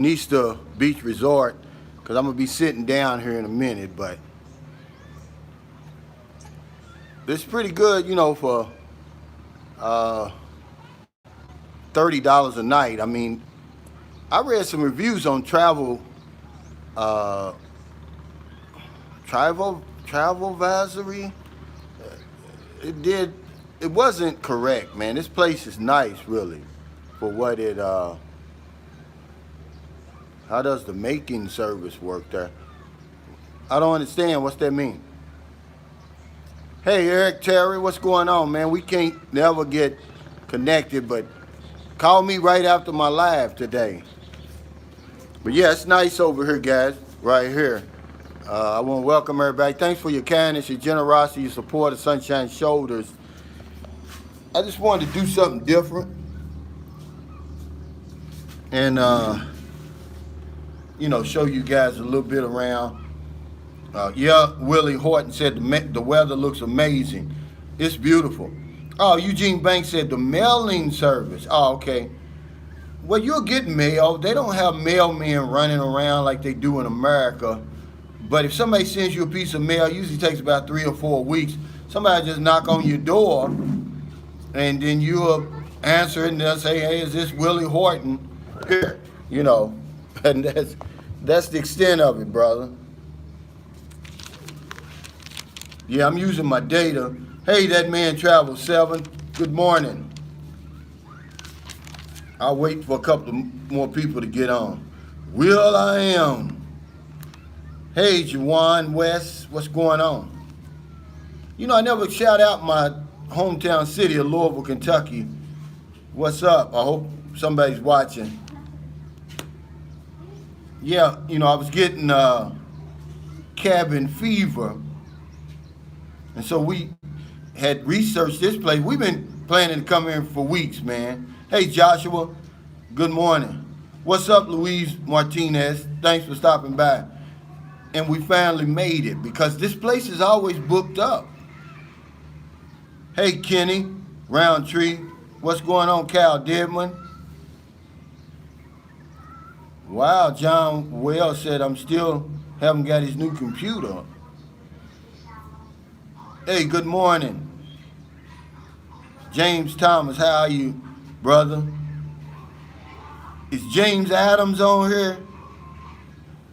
Nista Beach Resort, because I'm going to be sitting down here in a minute, but it's pretty good, for uh, $30 a night. I mean, I read some reviews on uh, travel advisory. It did, it wasn't correct, man. This place is nice, really, for what how does the making service work there? I don't understand. What's that mean? Hey, Eric, Terry, what's going on, man? We can't never get connected, but call me right after my live today. But yeah, it's nice over here, guys, right here. I want to welcome everybody. Thanks for your kindness, your generosity, your support of Sunshine Shoulders. I just wanted to do something different. And, show you guys a little bit around. Willie Horton said the weather looks amazing. It's beautiful. Oh, Eugene Banks said the mailing service. Oh, okay. Well, you'll get mail. They don't have mailmen running around like they do in America. But if somebody sends you a piece of mail, it usually takes about 3 or 4 weeks. Somebody just knock on your door, and then you'll answer it, and they'll say, "Hey, is this Willie Horton?" Here, and that's the extent of it, brother. Yeah, I'm using my data. Hey, that man travel 7. Good morning. I'll wait for a couple of more people to get on. Will I am. Hey, Juwan West, what's going on? I never shout out my hometown city of Louisville, Kentucky. What's up? I hope somebody's watching. Yeah, I was getting cabin fever. And so we had researched this place. We've been planning to come here for weeks, man. Hey, Joshua, good morning. What's up, Louise Martinez? Thanks for stopping by. And we finally made it because this place is always booked up. Hey, Kenny, Roundtree, what's going on, Cal Deadman? Wow, John Wells said I'm still haven't got his new computer. Hey, good morning. James Thomas, how are you, brother? Is James Adams on here?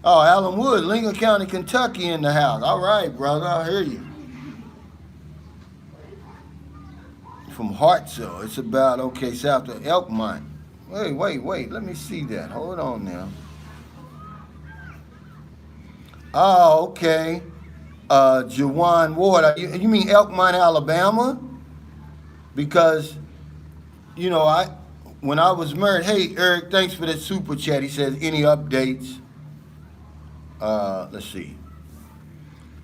Oh, Alan Wood, Lincoln County, Kentucky in the house. All right, brother, I hear you. From Hartsville, it's about, south of Elkmont. Wait, let me see that. Hold on now. Oh, okay. Jawan Ward, you mean Elkmont, Alabama? Because, when I was married, hey, Eric, thanks for that super chat. He says, any updates? Let's see.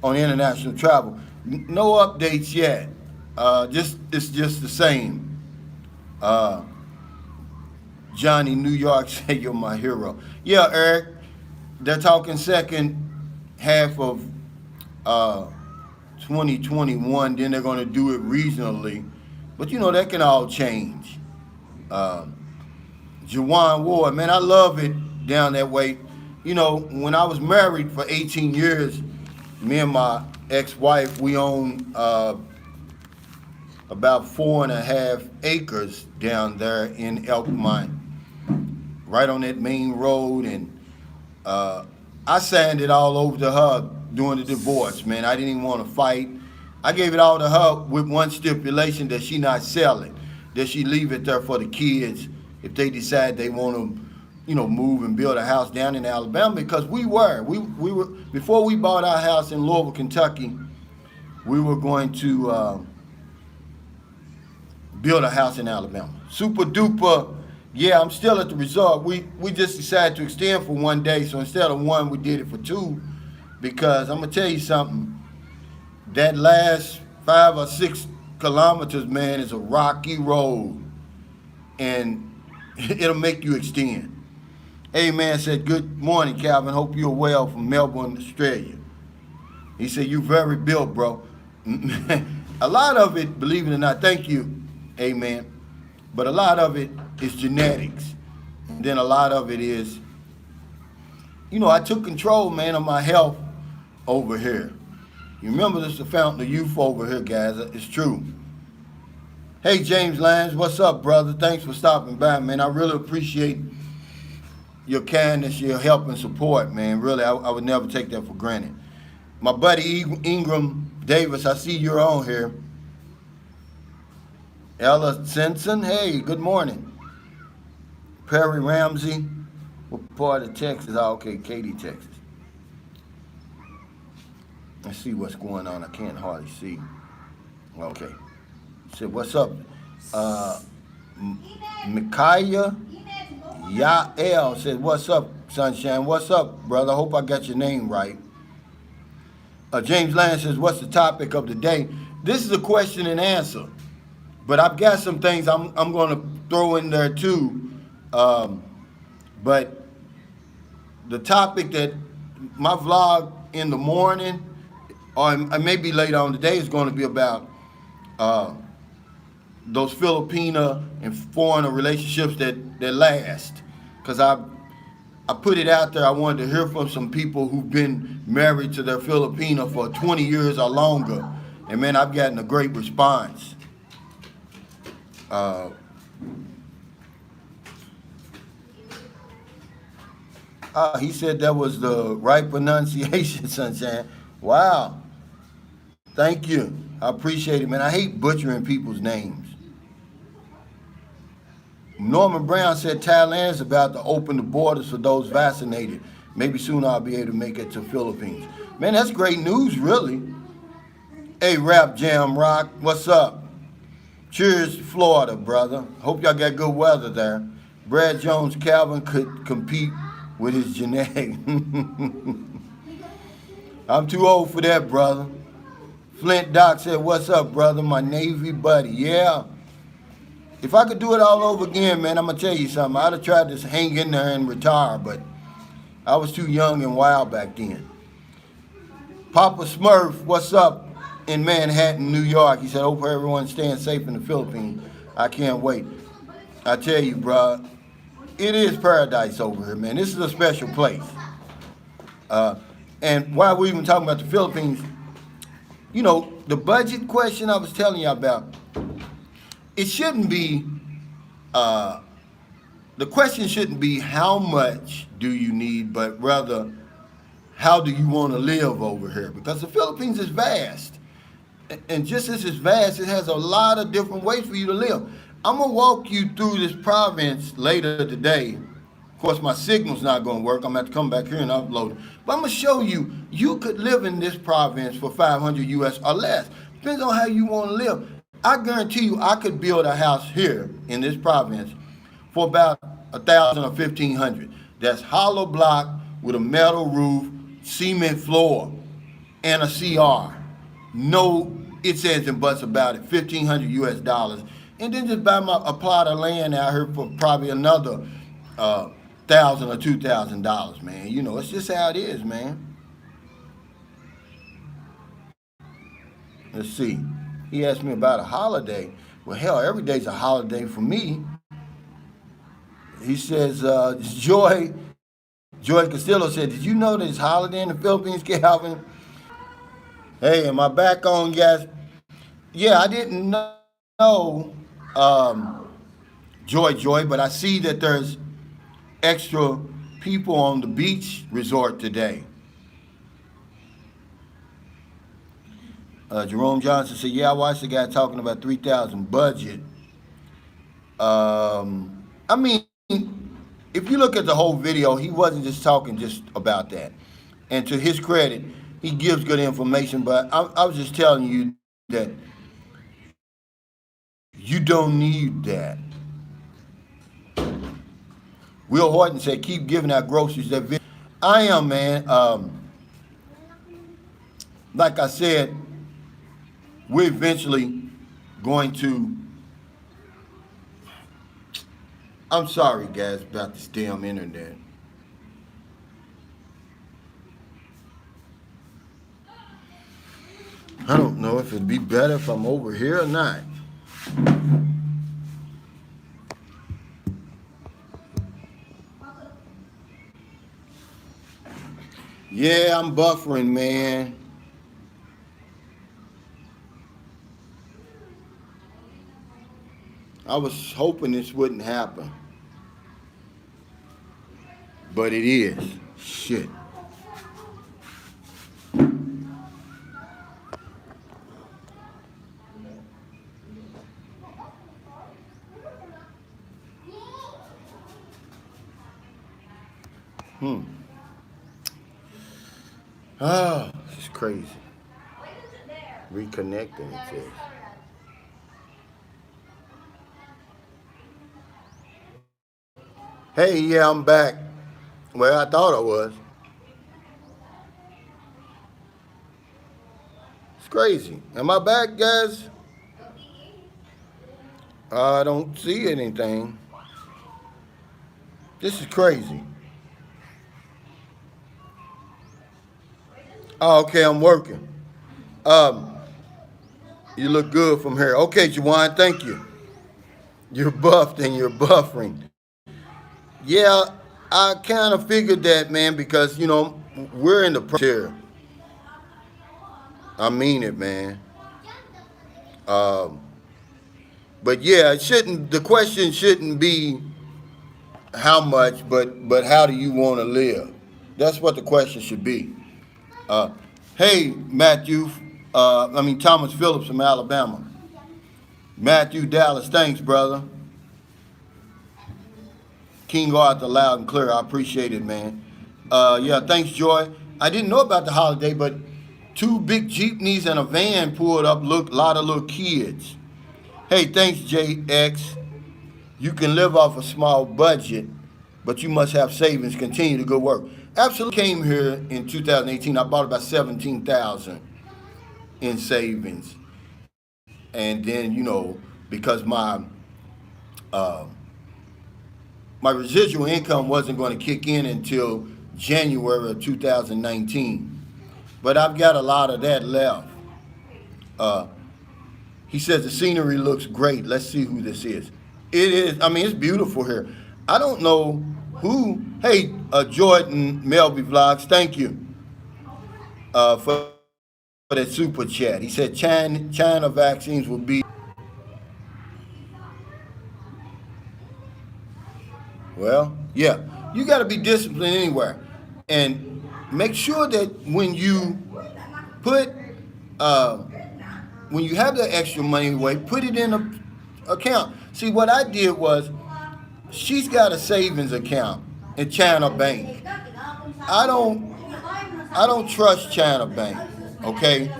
On international travel. No updates yet. It's just the same. Johnny, New York, say you're my hero. Yeah, Eric, they're talking second half of 2021, then they're going to do it regionally. But, that can all change. Jawan Ward, man, I love it down that way. When I was married for 18 years, me and my ex-wife, we owned about 4.5 acres down there in Elkmont, right on that main road. And I signed it all over to her during the divorce, man. I didn't even want to fight. I gave it all to her with one stipulation, that she not sell it, that she leave it there for the kids if they decide they want to, move and build a house down in Alabama. Because we were before we bought our house in Louisville, Kentucky, we were going to build a house in Alabama. Super duper. Yeah, I'm still at the resort. We just decided to extend for 1 day, so instead of 1, we did it for 2. Because I'm gonna tell you something. That last 5 or 6 kilometers, man, is a rocky road, and it'll make you extend. Hey, man said, good morning, Calvin. Hope you're well from Melbourne, Australia. He said, you very built, bro. A lot of it, believe it or not, thank you, amen. But a lot of it is genetics. And then a lot of it is I took control, man, of my health over here. You remember this is the fountain of youth over here, guys. It's true. Hey, James Lyons, what's up, brother? Thanks for stopping by, man. I really appreciate your kindness, your help and support, man. Really, I would never take that for granted. My buddy Ingram Davis, I see you're on here. Ella Simpson, hey, good morning. Perry Ramsey, what part of Texas? Oh, okay, Katy, Texas. Let's see what's going on. I can't hardly see. Okay. Said, what's up? Micaiah Yael said, what's up, Sunshine? What's up, brother? Hope I got your name right. James Land says, what's the topic of the day? This is a question and answer, but I've got some things I'm going to throw in there too. But the topic that my vlog in the morning, or maybe later on today, is going to be about those Filipino and foreigner relationships that last. Because I put it out there, I wanted to hear from some people who've been married to their Filipino for 20 years or longer. And man, I've gotten a great response. He said that was the right pronunciation, Sunshine. Wow. Thank you. I appreciate it, man. I hate butchering people's names. Norman Brown said Thailand is about to open the borders for those vaccinated. Maybe soon I'll be able to make it to Philippines. Man, that's great news, really. Hey, Rap Jam Rock, what's up? Cheers, Florida, brother. Hope y'all got good weather there. Brad Jones Calvin could compete with his genetic. I'm too old for that, brother. Flint Doc said, what's up, brother? My Navy buddy. Yeah. If I could do it all over again, man, I'm going to tell you something. I'd have tried to hang in there and retire, but I was too young and wild back then. Papa Smurf, what's up in Manhattan, New York? He said, hope everyone's staying safe in the Philippines. I can't wait. I tell you, bro, it is paradise over here, man. This is a special place. And while we're even talking about the Philippines, the budget question I was telling you about, it shouldn't be, the question shouldn't be how much do you need, but rather how do you want to live over here? Because the Philippines is vast. And just as it's vast, it has a lot of different ways for you to live. I'm going to walk you through this province later today. Of course, my signal's not going to work. I'm going to have to come back here and upload it. But I'm going to show you, you could live in this province for 500 US or less. Depends on how you want to live. I guarantee you I could build a house here in this province for about 1,000 or 1,500. That's hollow block with a metal roof, cement floor, and a CR. No ifs, ands, and buts about it, 1,500 US dollars. And then just buy a plot of land out here for probably another $1,000 or $2,000, man. It's just how it is, man. Let's see. He asked me about a holiday. Well, hell, every day's a holiday for me. He says, Joy Castillo said, did you know there's holiday in the Philippines, Calvin? Hey, am I back on, guys? Yeah, I didn't know Joy, but I see that there's extra people on the beach resort today. Jerome Johnson said, yeah, I watched the guy talking about 3,000 budget. I mean, if you look at the whole video, he wasn't just talking just about that. And to his credit, he gives good information, but I was just telling you that you don't need that. Will Horton said, keep giving out groceries. I am, man. Like I said, we're eventually going to, I'm sorry, guys, about this damn internet. I don't know if it'd be better if I'm over here or not. Yeah, I'm buffering, man. I was hoping this wouldn't happen, but it is. Shit. Hmm. Ah, it's crazy. Reconnecting, it says. Hey, yeah, I'm back. Well, I thought I was. It's crazy. Am I back, guys? I don't see anything. This is crazy. Oh, okay, I'm working. Um, you look good from here. Okay, Juwan, thank you. You're buffed and you're buffering. Yeah, I kind of figured that, man, because, we're in the here. I mean it, man. Um, but yeah, the question shouldn't be how much, but how do you want to live? That's what the question should be. Uh, hey, Matthew, Thomas Phillips from Alabama. Matthew Dallas, thanks, brother. King Arthur, loud and clear. I appreciate it, man. Yeah, thanks, Joy. I didn't know about the holiday, but two big jeepneys and a van pulled up. Look, a lot of little kids. Hey, thanks, JX. You can live off a small budget, but you must have savings. Continue to go work. Absolutely. Came here in 2018. I bought about 17,000 in savings, and then because uh, my residual income wasn't going to kick in until January of 2019. But I've got a lot of that left. Uh, he says the scenery looks great. Let's see who this is. It is, it's beautiful here. I don't know who. Hey, Jordan Melby Vlogs, thank you for that super chat. He said China vaccines will be. Well, yeah, you got to be disciplined anywhere, and make sure that when you put, uh, when you have the extra money away, put it in a account. See, what I did was, she's got a savings account in China Bank. I don't, I don't trust China Bank, okay,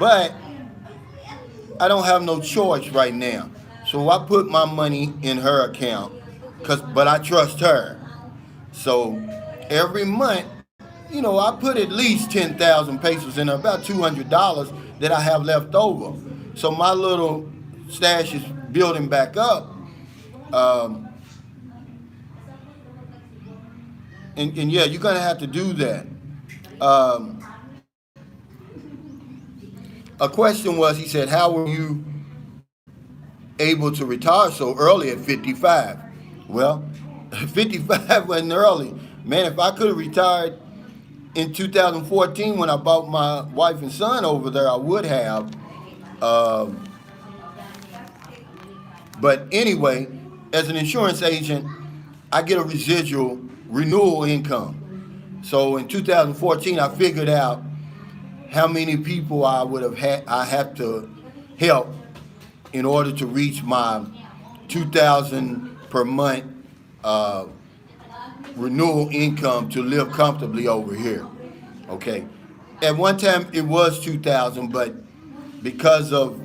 but I don't have no choice right now, so I put my money in her account. But I trust her. So every month, I put at least 10,000 pesos in there, about $200 that I have left over. So my little stash is building back up. Um, and yeah, you're going to have to do that. Um, a question was, he said, how were you able to retire so early at 55? Well, 55 wasn't early. Man, if I could have retired in 2014 when I bought my wife and son over there, I would have. Um, but anyway, as an insurance agent, I get a residual renewal income. So in 2014, I figured out how many people I have to help in order to reach my 2,000 per month uh, renewal income to live comfortably over here. Okay. At one time it was 2,000, but because of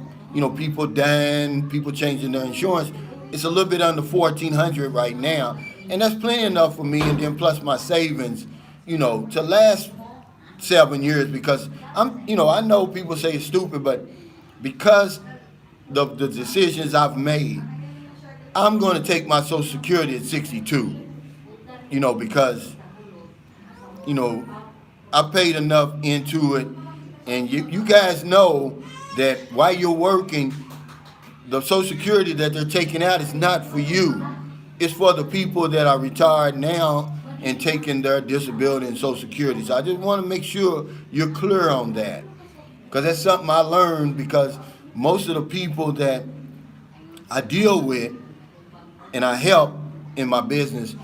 people dying, people changing their insurance, it's a little bit under 1,400 right now, and that's plenty enough for me. And then plus my savings, to last 7 years. Because I know people say it's stupid, but because the decisions I've made, I'm going to take my Social Security at 62, because, I paid enough into it. And you guys know that while you're working, the Social Security that they're taking out is not for you. It's for the people that are retired now and taking their disability and Social Security. So I just want to make sure you're clear on that, because that's something I learned, because most of the people that I deal with and I help in my business,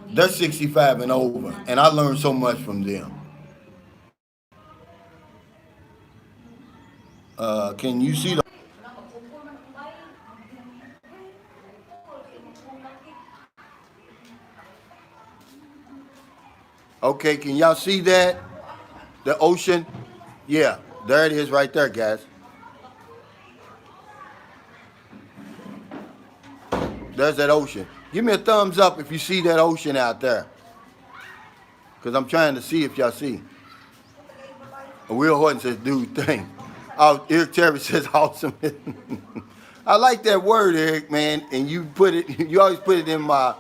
they're 65 and over, and I learned so much from them. Can you see the? Okay, can y'all see that? The ocean? Yeah, there it is right there, guys. There's that ocean. Give me a thumbs up if you see that ocean out there, because I'm trying to see if y'all see. Will Horton says, dude, thing. Oh, Eric Terry says, awesome. I like that word, Eric, man, and you put it, you always put it in my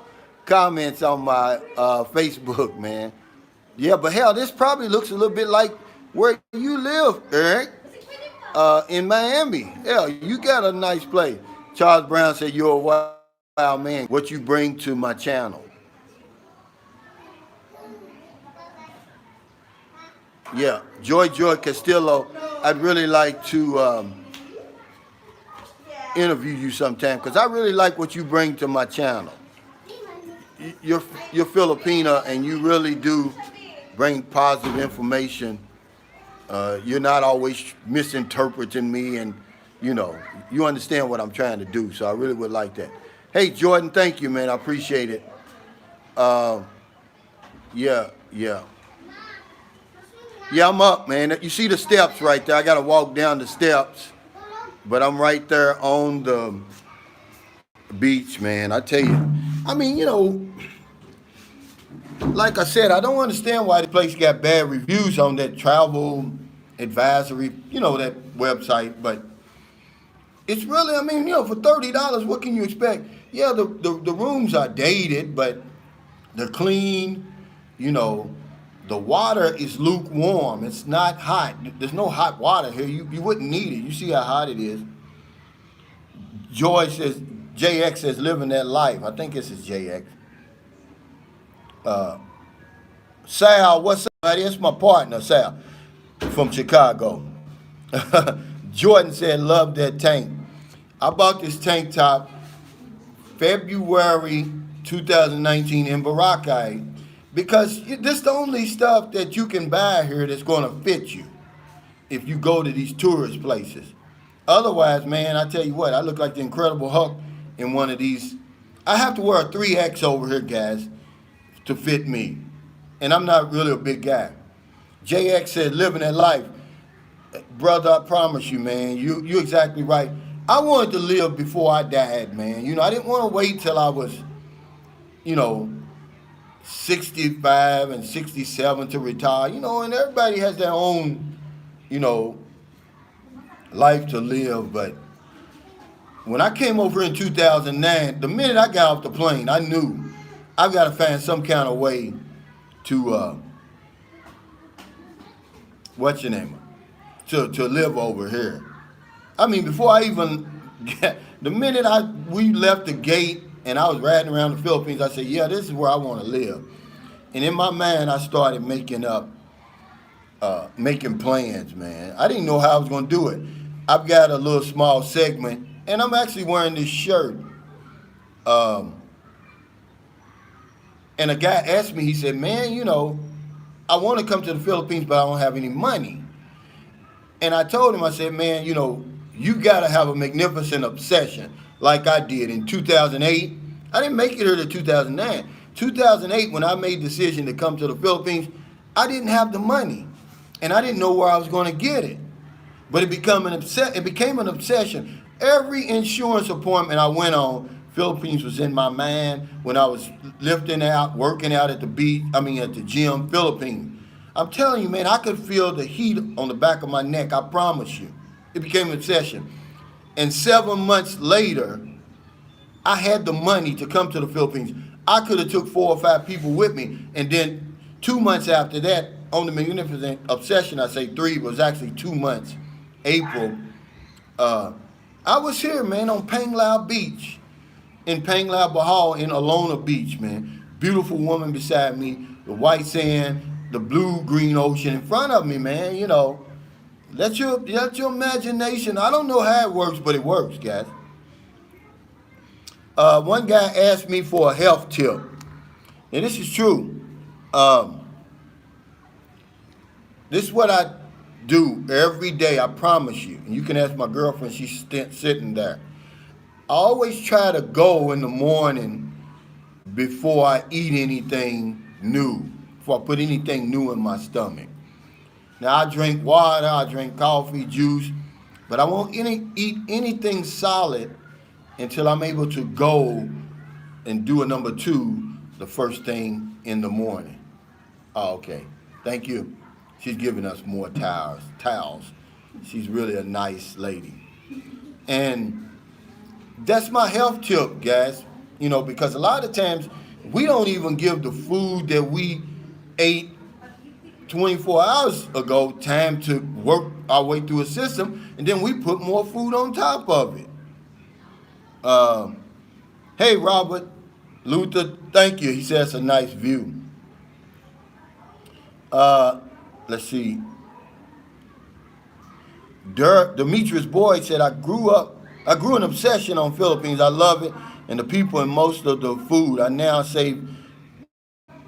comments on my Facebook, man. Yeah, but hell, this probably looks a little bit like where you live, Eric, in Miami. Hell, you got a nice place. Charles Brown said, you're a wild man. What you bring to my channel. Yeah, Joy Castillo, I'd really like to interview you sometime, because I really like what you bring to my channel. You're Filipina, and you really do bring positive information. You're not always misinterpreting me, and you understand what I'm trying to do. So I really would like that. Hey, Jordan, thank you, man. I appreciate it. Yeah. Yeah, I'm up, man. You see the steps right there. I got to walk down the steps, but I'm right there on the beach, man. I tell you, I mean, like I said, I don't understand why the place got bad reviews on that travel advisory, that website, but it's really, I mean, for $30, what can you expect? Yeah, the rooms are dated, but they're clean, The water is lukewarm. It's not hot. There's no hot water here. You wouldn't need it. You see how hot it is. Joy says, JX says, living that life. I think this is JX. Sal, what's up, buddy? It's my partner, Sal, from Chicago. Jordan said, love that tank. I bought this tank top February 2019 in Boracay, because this is the only stuff that you can buy here that's going to fit you if you go to these tourist places. Otherwise, man, I tell you what, I look like the Incredible Hulk in one of these. I have to wear a 3X over here, guys, to fit me. And I'm not really a big guy. JX said, living that life. Brother, I promise you, man, you're exactly right. I wanted to live before I died, man. I didn't want to wait till I was, 65 and 67 to retire, and everybody has their own, life to live. But when I came over in 2009, the minute I got off the plane, I knew I've got to find some kind of way to, to live over here. I mean, before I even, the minute we left the gate and I was riding around the Philippines, I said, yeah, this is where I want to live. And in my mind, I started making plans, man. I didn't know how I was going to do it. I've got a little small segment, and I'm actually wearing this shirt. And a guy asked me, he said, man, I want to come to the Philippines, but I don't have any money. And I told him, I said, man, you got to have a magnificent obsession like I did in 2008. I didn't make it here to 2009. 2008, when I made the decision to come to the Philippines, I didn't have the money, and I didn't know where I was going to get it. But it became an obsession. Every insurance appointment I went on, Philippines was in my mind. When I was working out at the gym, Philippines. I'm telling you, man, I could feel the heat on the back of my neck. I promise you. It became an obsession. And 7 months later, I had the money to come to the Philippines. I could have took 4 or 5 people with me. And then 2 months after that, on the magnificent obsession, I say 3, was actually 2 months, April. I was here, man, on Panglao Beach, in Panglao Bahal, in Alona Beach, man. beautiful woman beside me, the white sand, the blue green ocean in front of me, man. You know, let your imagination. I don't know how it works, but it works, guys. One guy asked me for a health tip, and this is true. Um, this is what I do every day. I promise you. And you can ask my girlfriend; she's sitting there. I always try to go in the morning before I eat anything new, before I put anything new in my stomach. Now I drink water, I drink coffee, juice, but I won't eat anything solid until I'm able to go and do a number two the first thing in the morning. Oh, okay. Thank you. She's giving us more towels. She's really a nice lady. And that's my health tip, guys. You know, because a lot of times we don't even give the food that we ate 24 hours ago time to work our way through a system, and then we put more food on top of it. Hey, Robert Luther, thank you. He says a nice view. Let's see. Demetrius Boyd said, I grew an obsession on Philippines. I love it and the people and most of the food. I now save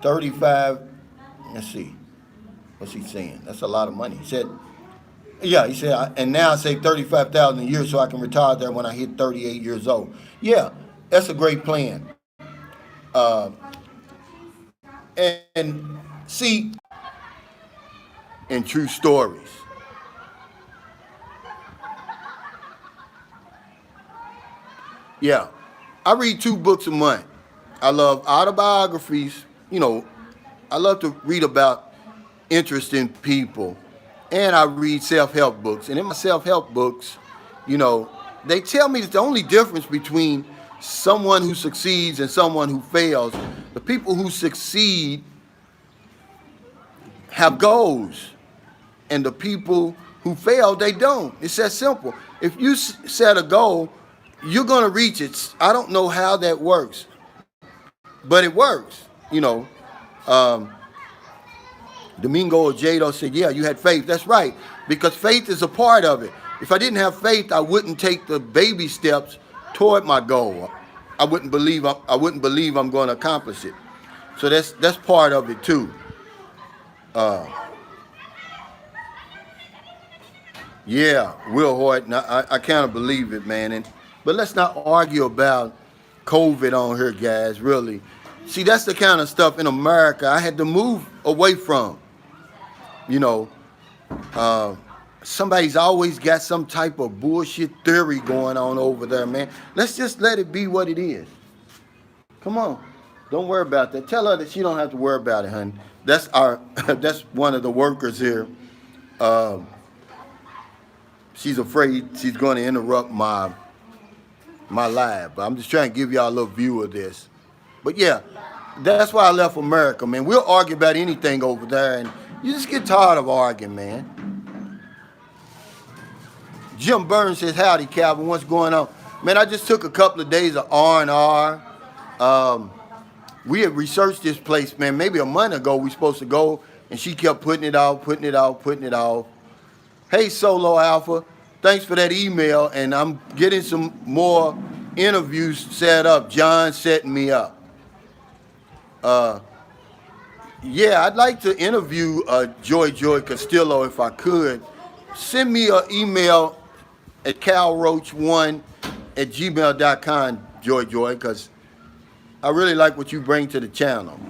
35. Let's see. What's he saying? That's a lot of money. He said, and now I save 35,000 a year so I can retire there when I hit 38 years old. Yeah, that's a great plan. And see, in true stories. Yeah, I read 2 books a month. I love autobiographies. You know, I love to read about interesting people. And I read self-help books. And in my self-help books, you know, they tell me that the only difference between someone who succeeds and someone who fails, the people who succeed have goals. And the people who fail, they don't. It's that simple. If you set a goal, you're going to reach it. I don't know how that works, but it works. You know, Domingo Ojado said, yeah, you had faith. That's right, because faith is a part of it. If I didn't have faith, I wouldn't take the baby steps toward my goal. I wouldn't believe I'm going to accomplish it. So that's part of it too. Yeah, Will Horton, I kind of believe it, man. But let's not argue about COVID on here, guys, really. See, that's the kind of stuff in America I had to move away from. You know, somebody's always got some type of bullshit theory going on over there, man. Let's just let it be what it is. Come on. Don't worry about that. Tell her that she don't have to worry about it, honey. That's that's one of the workers here. She's afraid she's going to interrupt my live. But I'm just trying to give y'all a little view of this. But yeah, that's why I left America, man. We'll argue about anything over there, and you just get tired of arguing, man. Jim Burns says, howdy, Calvin. What's going on? Man, I just took a couple of days of R&R. We had researched this place, man, maybe a month ago we supposed to go, and she kept putting it off. Hey, Solo Alpha, thanks for that email, and I'm getting some more interviews set up. John setting me up. Yeah, I'd like to interview Joy Castillo if I could. Send me an email at calroach1@gmail.com, Joy, because I really like what you bring to the channel.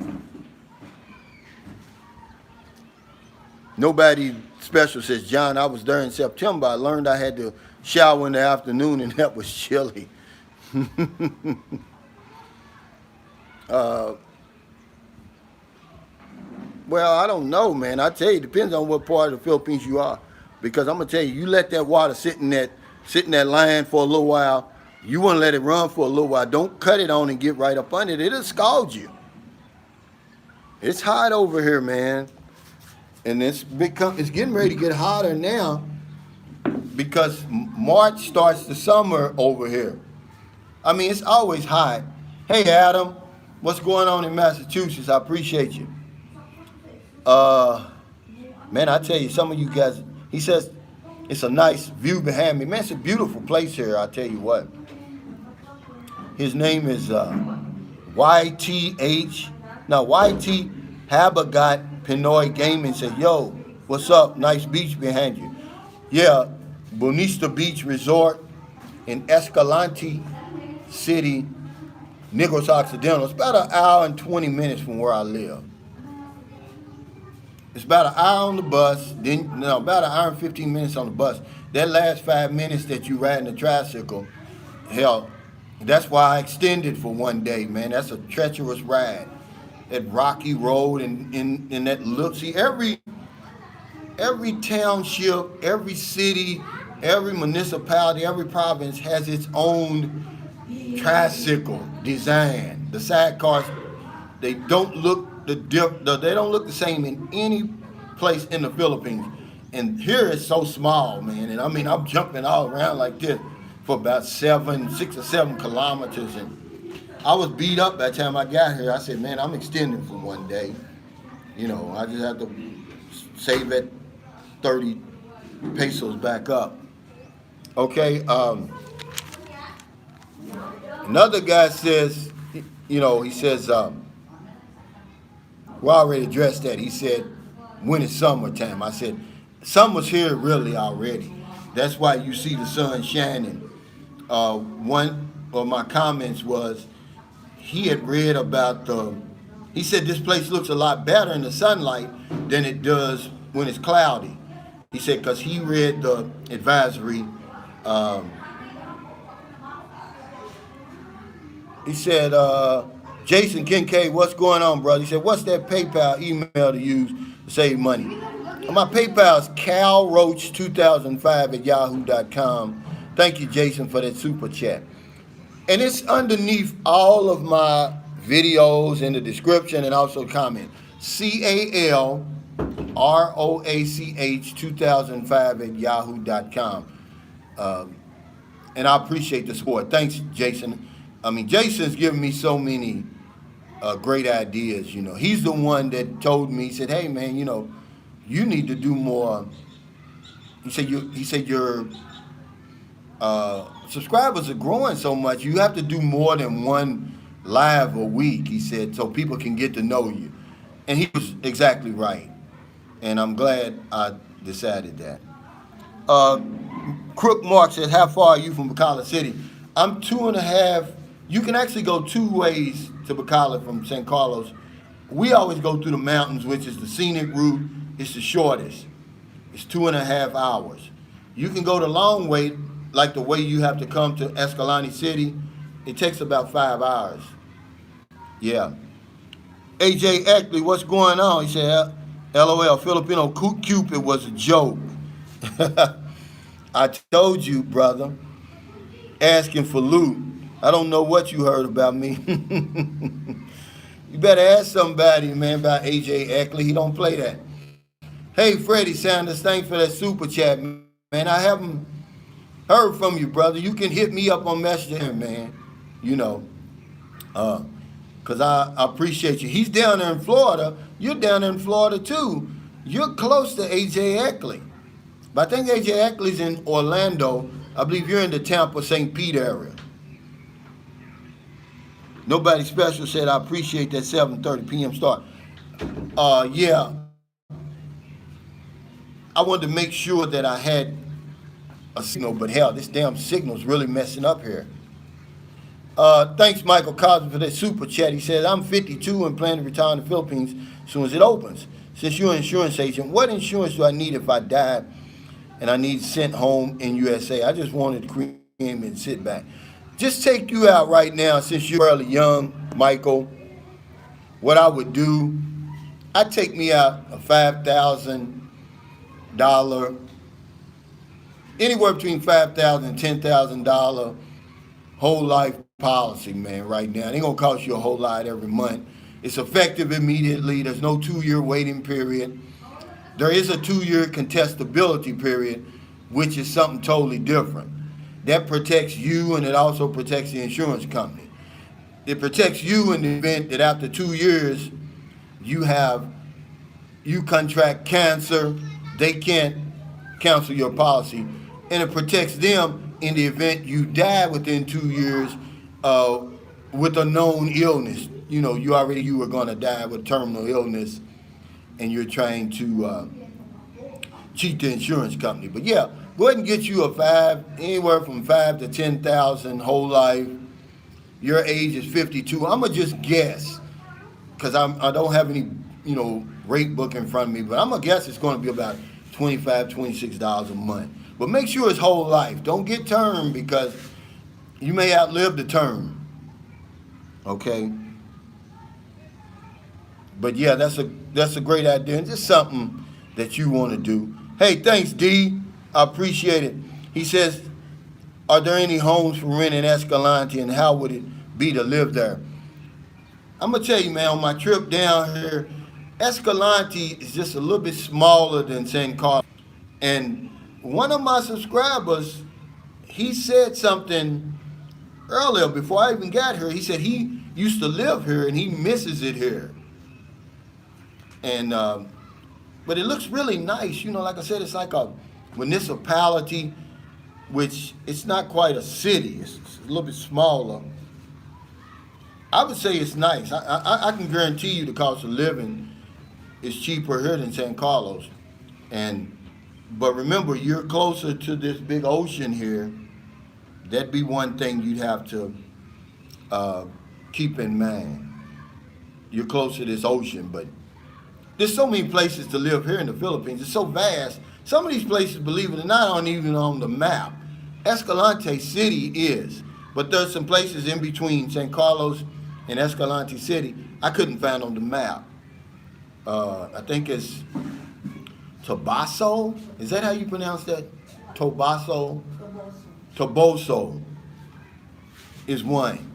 Nobody special says, John, I was there in September. I learned I had to shower in the afternoon, and that was chilly. Well, I don't know, man. I tell you, it depends on what part of the Philippines you are. Because I'm going to tell you, you let that water sit in that line for a little while, you want to let it run for a little while. Don't cut it on and get right up under it. It'll scald you. It's hot over here, man. And it's getting ready to get hotter now because March starts the summer over here. I mean, it's always hot. Hey, Adam. What's going on in Massachusetts? I appreciate you. Uh, Man, I tell you, some of you guys, he says, it's a nice view behind me. Man, it's a beautiful place here, I tell you what. His name is YTH. Now, YT Habagat Pinoy Gaming said, yo, what's up? Nice beach behind you. Yeah, Bonista Beach Resort in Escalante City, Nichols Occidental. It's about an hour and 20 minutes from where I live. It's about an hour on the bus, then no, about an hour and 15 minutes on the bus. That last 5 minutes that you riding the tricycle, hell, that's why I extended for one day, man. That's a treacherous ride. That rocky road and in that look. See, every township, every city, every municipality, every province has its own tricycle design. The sidecars, they don't look they don't look the same in any place in the Philippines. And here it's so small, man. And I mean, I'm jumping all around like this for about 6 or 7 kilometers. And I was beat up by the time I got here. I said, man, I'm extending for one day. You know, I just have to save that 30 pesos back up. Okay. Another guy says, you know, he says, we already addressed that. He said, when it's summertime. I said, summer's here really already. That's why you see the sun shining. One of my comments was, he had read about he said this place looks a lot better in the sunlight than it does when it's cloudy. He said, because he read the advisory. He said, Jason Kincaid, what's going on, brother? He said, what's that PayPal email to use to save money? My PayPal is calroach2005@yahoo.com. Thank you, Jason, for that super chat. And it's underneath all of my videos in the description and also comment. CALROACH2005@yahoo.com. And I appreciate the support. Thanks, Jason. I mean, Jason's given me so many great ideas, you know. He's the one that told me, he said, hey, man, you know, you need to do more. He said your subscribers are growing so much, you have to do more than one live a week, he said, so people can get to know you. And he was exactly right. And I'm glad I decided that. Crook Mark said, how far are you from Bacala City? I'm 2.5. You can actually go 2 ways to Bacala from San Carlos. We always go through the mountains, which is the scenic route. It's the shortest. It's 2.5 hours. You can go the long way, like the way you have to come to Escalante City. It takes about 5 hours. Yeah. AJ Eckley, what's going on? He said, LOL, Filipino Cupid was a joke. I told you, brother. Asking for loot. I don't know what you heard about me. You better ask somebody, man, about AJ Eckley. He don't play that. Hey, Freddie Sanders, thanks for that super chat, man. I haven't heard from you, brother. You can hit me up on Messenger, man. You know, because I appreciate you. He's down there in Florida. You're down there in Florida, too. You're close to AJ Eckley. But I think AJ Eckley's in Orlando. I believe you're in the Tampa, St. Pete area. Nobody Special said, I appreciate that 7:30 p.m. start. Yeah. I wanted to make sure that I had a signal, but hell, this damn signal's really messing up here. Thanks, Michael Cosby, for that super chat. He said, I'm 52 and plan to retire in the Philippines as soon as it opens. Since you're an insurance agent, what insurance do I need if I die and I need sent home in USA? I just wanted to cream and sit back. Just take you out right now, since you're fairly young, Michael. What I would do, I'd take me out a $5,000, anywhere between $5,000 and $10,000 whole life policy, man, right now. It ain't gonna cost you a whole lot every month. It's effective immediately. There's no 2-year waiting period. There is a 2-year contestability period, which is something totally different. That protects you, and it also protects the insurance company. It protects you in the event that after 2 years you have you contract cancer, they can't cancel your policy, and it protects them in the event you die within 2 years uh, with a known illness. You know, you were going to die with terminal illness, and you're trying to cheat the insurance company. But yeah, go ahead and get you a anywhere from 5 to 10,000 whole life. Your age is 52. I'm gonna just guess because I don't have any rate book in front of me, but I'm gonna guess it's going to be about $25, $26 a month. But make sure it's whole life. Don't get term because you may outlive the term. Okay. But yeah, that's a great idea and just something that you want to do. Hey, thanks, D. I appreciate it. He says, are there any homes for rent in Escalante, and how would it be to live there? I'm going to tell you, man, on my trip down here, Escalante is just a little bit smaller than San Carlos. And one of my subscribers, he said something earlier before I even got here. He said he used to live here and he misses it here. And but it looks really nice. Like I said, it's like a municipality, which it's not quite a city. It's a little bit smaller. I would say it's nice. I can guarantee you the cost of living is cheaper here than San Carlos. But remember, you're closer to this big ocean here. That'd be one thing you'd have to keep in mind. You're closer to this ocean, but there's so many places to live here in the Philippines. It's so vast. Some of these places, believe it or not, aren't even on the map. Escalante City is, but there's some places in between San Carlos and Escalante City I couldn't find on the map. I think it's Toboso. Is that how you pronounce that? Toboso? Toboso is one.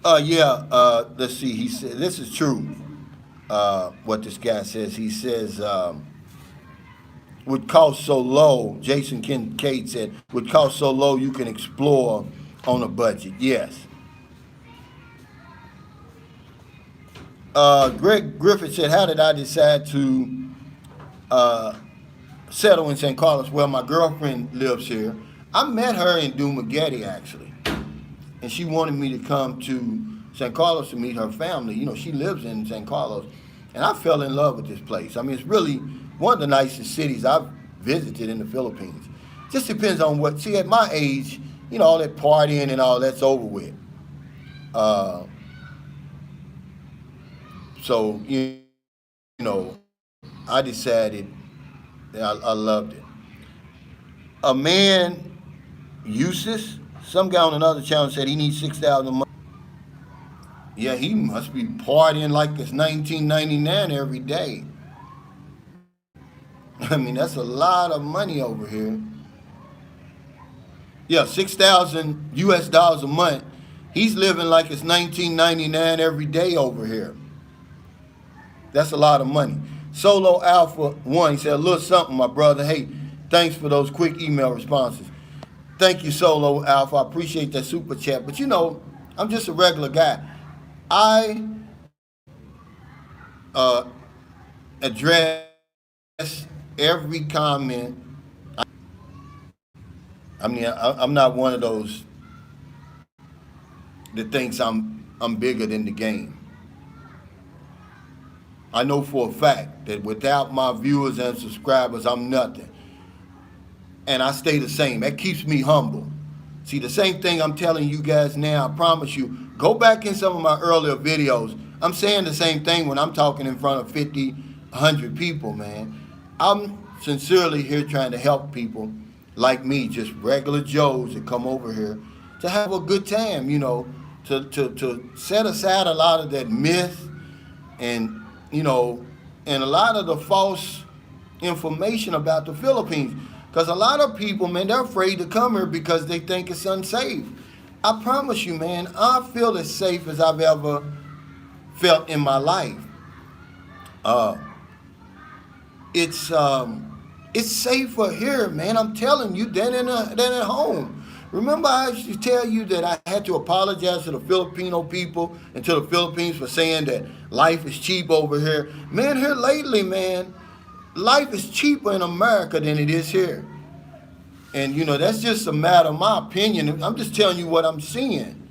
Let's see. He said, this is true, what this guy says. He says, would cost so low, Jason Kincaid said, would cost so low you can explore on a budget. Yes. Greg Griffith said, how did I decide to settle in San Carlos? Well, my girlfriend lives here. I met her in Dumaguete, actually. And she wanted me to come to San Carlos to meet her family. She lives in San Carlos. And I fell in love with this place. I mean, it's really one of the nicest cities I've visited in the Philippines. Just depends on at my age, all that partying and all that's over with. So, I decided that I loved it. A man, Usis, some guy on another channel said he needs $6,000 a month. Yeah, he must be partying like it's 1999 every day. I mean, that's a lot of money over here. Yeah, $6,000 a month. He's living like it's 1999 every day over here. That's a lot of money. Solo Alpha 1, he said, a little something, my brother. Hey, thanks for those quick email responses. Thank you, Solo Alpha. I appreciate that super chat. But I'm just a regular guy. I address every comment. I mean, I'm not one of those that thinks I'm bigger than the game. I know for a fact that without my viewers and subscribers, I'm nothing. And I stay the same. That keeps me humble. See, the same thing I'm telling you guys now, I promise you, go back in some of my earlier videos. I'm saying the same thing when I'm talking in front of 50, 100 people, man. I'm sincerely here trying to help people like me, just regular Joes that come over here to have a good time, to set aside a lot of that myth and and a lot of the false information about the Philippines. Because a lot of people, man, they're afraid to come here because they think it's unsafe. I promise you, man, I feel as safe as I've ever felt in my life. It's safer here, man. I'm telling you, than at home. Remember I used to tell you that I had to apologize to the Filipino people and to the Philippines for saying that life is cheap over here. Man, here lately, man, life is cheaper in America than it is here. And, that's just a matter of my opinion. I'm just telling you what I'm seeing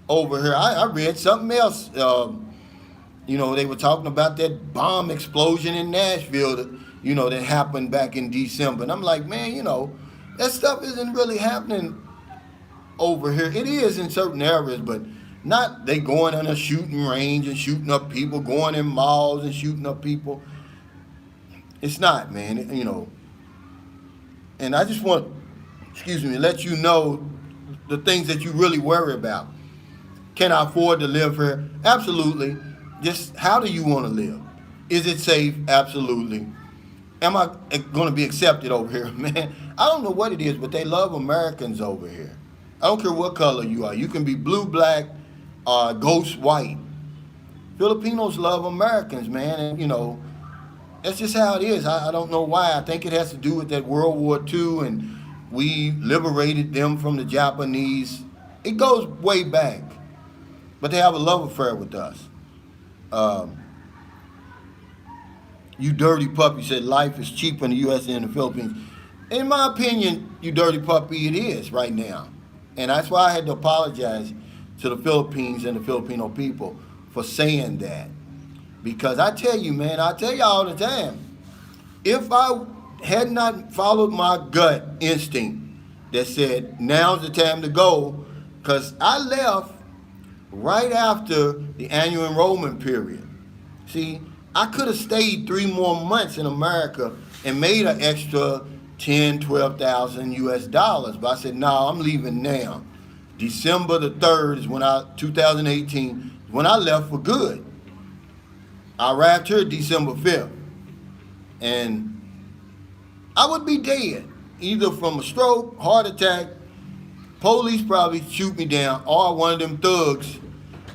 over here. I read something else. They were talking about that bomb explosion in Nashville that happened back in December. And I'm like, man, that stuff isn't really happening over here. It is in certain areas, but not they going on a shooting range and shooting up people, going in malls and shooting up people. It's not, man, And I just want, let you know the things that you really worry about. Can I afford to live here? Absolutely. Just how do you want to live? Is it safe? Absolutely. Am I going to be accepted over here? Man, I don't know what it is, but they love Americans over here. I don't care what color you are. You can be blue, black, ghost white. Filipinos love Americans, man, and that's just how it is. I don't know why. I think it has to do with that World War II, and we liberated them from the Japanese. It goes way back, but they have a love affair with us. You dirty puppy said life is cheaper in the U.S. than in the Philippines. In my opinion, you dirty puppy, it is right now. And that's why I had to apologize to the Philippines and the Filipino people for saying that. Because I tell you, man, I tell you all the time, if I had not followed my gut instinct that said, now's the time to go, because I left right after the annual enrollment period. See, I could have stayed 3 more months in America and made an extra 10, 12,000 US dollars. But I said, no, I'm leaving now. December the 3rd is 2018, when I left for good. I arrived here December 5th. And I would be dead, either from a stroke, heart attack, police probably shoot me down, or one of them thugs.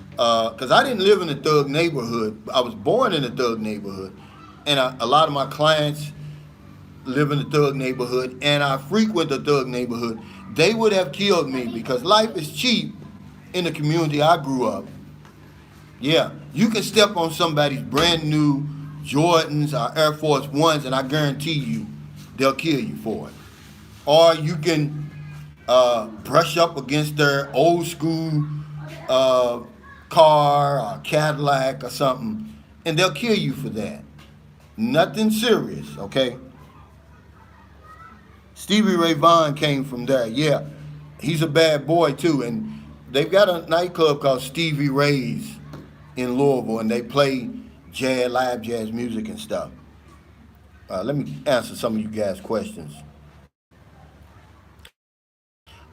Because I didn't live in a thug neighborhood. I was born in a thug neighborhood. And a lot of my clients live in the thug neighborhood, and I frequent the thug neighborhood. They would have killed me because life is cheap in the community I grew up. Yeah, you can step on somebody's brand new Jordans or Air Force Ones, and I guarantee you they'll kill you for it. Or you can brush up against their old school car or Cadillac or something, and they'll kill you for that. Nothing serious, okay? Stevie Ray Vaughan came from there. Yeah, he's a bad boy too, and they've got a nightclub called Stevie Ray's in Louisville, and they play live jazz music and stuff. Let me answer some of you guys' questions.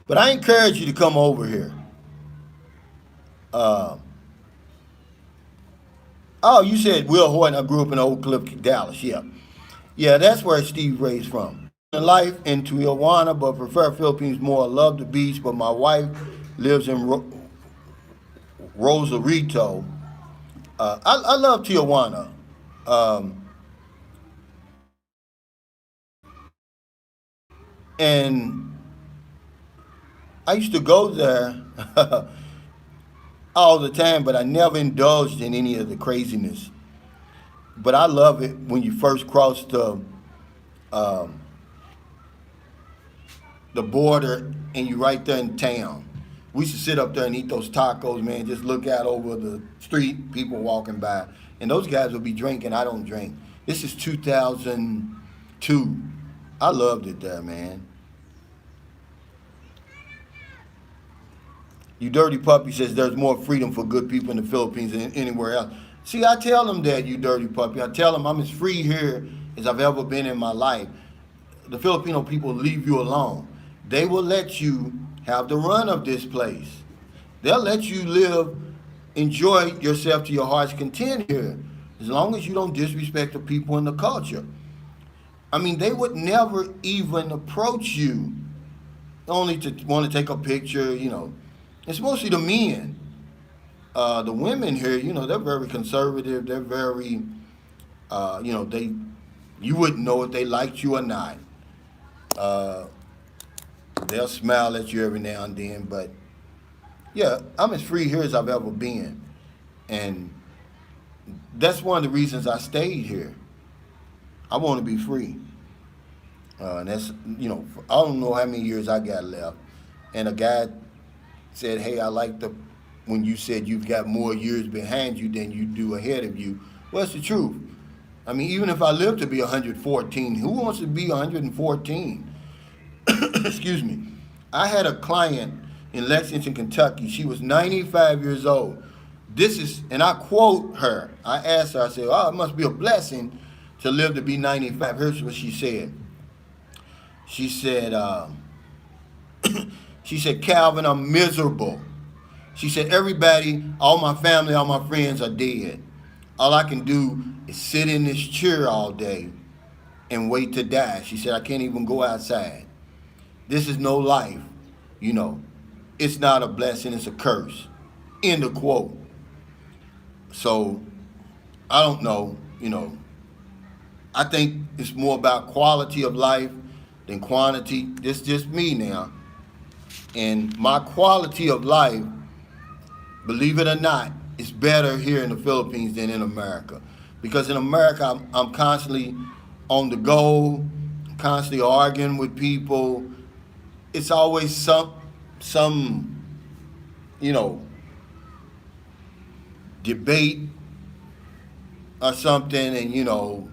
But I encourage you to come over here. Oh, you said Will Horton. I grew up in Oak Cliff, Dallas. Yeah. Yeah, that's where Steve Ray's from. Life in Tijuana, but prefer Philippines more. I love the beach, but my wife lives in Rosarito. I love Tijuana. And I used to go there all the time, but I never indulged in any of the craziness. But I love it when you first cross the border and you're right there in town. We used to sit up there and eat those tacos, man, just look out over the street, people walking by. And those guys will be drinking. I don't drink. This is 2002. I loved it there, man. You dirty puppy says there's more freedom for good people in the Philippines than anywhere else. See, I tell them that, you dirty puppy. I tell them I'm as free here as I've ever been in my life. The Filipino people leave you alone. They will let you have the run of this place. They'll let you live, enjoy yourself to your heart's content here, as long as you don't disrespect the people and the culture. I mean, they would never even approach you, only to want to take a picture, It's mostly the men. The women here, they're very conservative. They're very, you wouldn't know if they liked you or not. they'll smile at you every now and then, but yeah, I'm as free here as I've ever been. And that's one of the reasons I stayed here. I want to be free. And that's, I don't know how many years I got left. And a guy said, hey, I like when you said you've got more years behind you than you do ahead of you. Well, it's the truth. I mean, even if I live to be 114, who wants to be 114? Excuse me. I had a client in Lexington, Kentucky. She was 95 years old. And I quote her. I asked her, I said, oh, it must be a blessing to live to be 95. Here's what she said. She said, Calvin, I'm miserable. She said, everybody, all my family, all my friends are dead. All I can do is sit in this chair all day and wait to die. She said, I can't even go outside. This is no life. It's not a blessing, it's a curse. End of quote. So, I don't know, I think it's more about quality of life than quantity. This is just me now. And my quality of life, believe it or not, is better here in the Philippines than in America. Because in America, I'm constantly on the go, constantly arguing with people. It's always some debate or something, and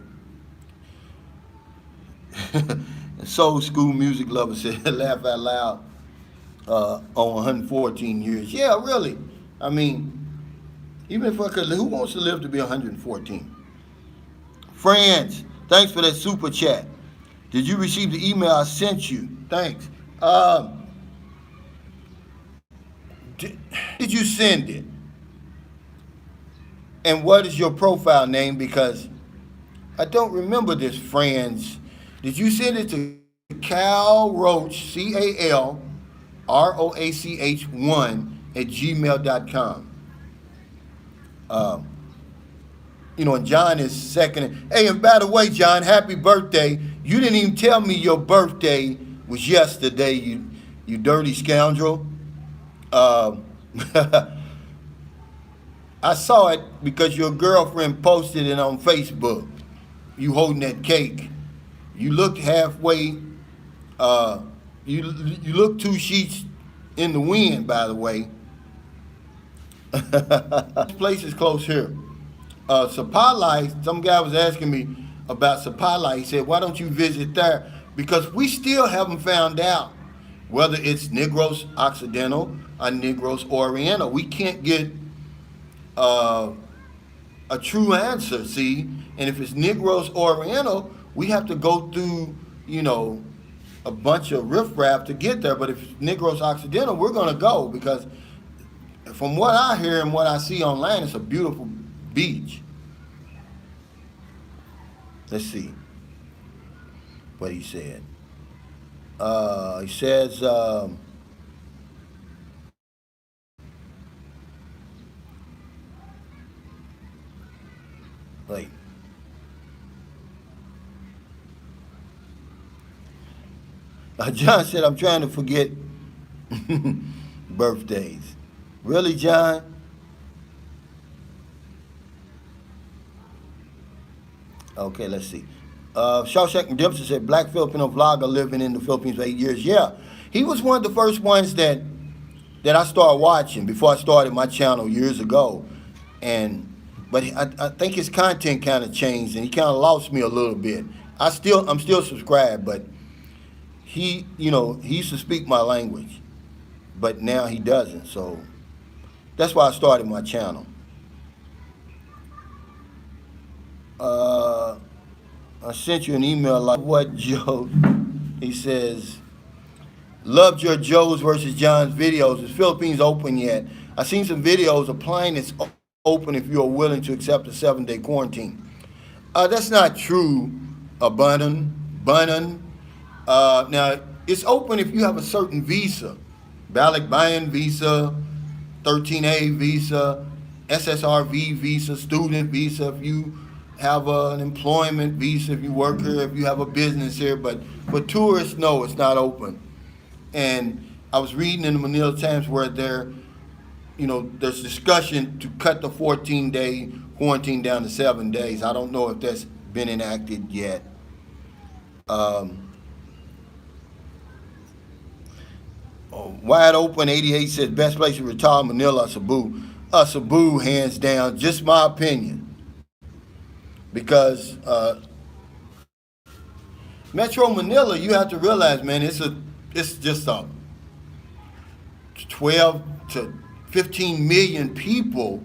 Soul School Music Lover said, laugh out loud on 114 years. Yeah, really. I mean, even if I could, who wants to live to be 114? Friends, thanks for that super chat. Did you receive the email I sent you? Thanks. Did you send it? And what is your profile name? Because I don't remember this, friends. Did you send it to Cal Roach, CalRoach1 at gmail.com? And John is second. Hey, and by the way, John, happy birthday. You didn't even tell me your birthday was yesterday, you dirty scoundrel. I saw it because your girlfriend posted it on Facebook. You holding that cake. You looked halfway, you look 2 sheets in the wind, by the way. This place is close here. Sapalai, some guy was asking me about Sapalai. He said, why don't you visit there? Because we still haven't found out whether it's Negros Occidental or Negros Oriental. We can't get a true answer, see? And if it's Negros Oriental, we have to go through, a bunch of riffraff to get there. But if it's Negros Occidental, we're going to go because from what I hear and what I see online, it's a beautiful beach. Let's see what he said. He says, wait. John said, I'm trying to forget birthdays. Really, John? Okay, let's see. Shawshank Redemption said, Black Filipino vlogger living in the Philippines for 8 years. Yeah, he was one of the first ones that I started watching before I started my channel years ago. But I think his content kind of changed and he kind of lost me a little bit. I'm still subscribed, but he used to speak my language, but now he doesn't. So that's why I started my channel. I sent you an email like, what, Joe? He says, loved your Joe's versus John's videos. Is Philippines open yet? I seen some videos applying it's open if you are willing to accept a 7-day quarantine. That's not true, Bunnan. Now, it's open if you have a certain visa. Balikbayan visa, 13A visa, SSRV visa, student visa, if you have an employment visa, if you work here, if you have a business here. But for tourists, no, it's not open. And I was reading in the Manila Times where there's discussion to cut the 14-day quarantine down to 7 days. I don't know if that's been enacted yet. Wide Open 88 says best place to retire Manila or Cebu. Cebu, hands down. Just my opinion, because Metro Manila, you have to realize, man, it's just a 12 to 15 million people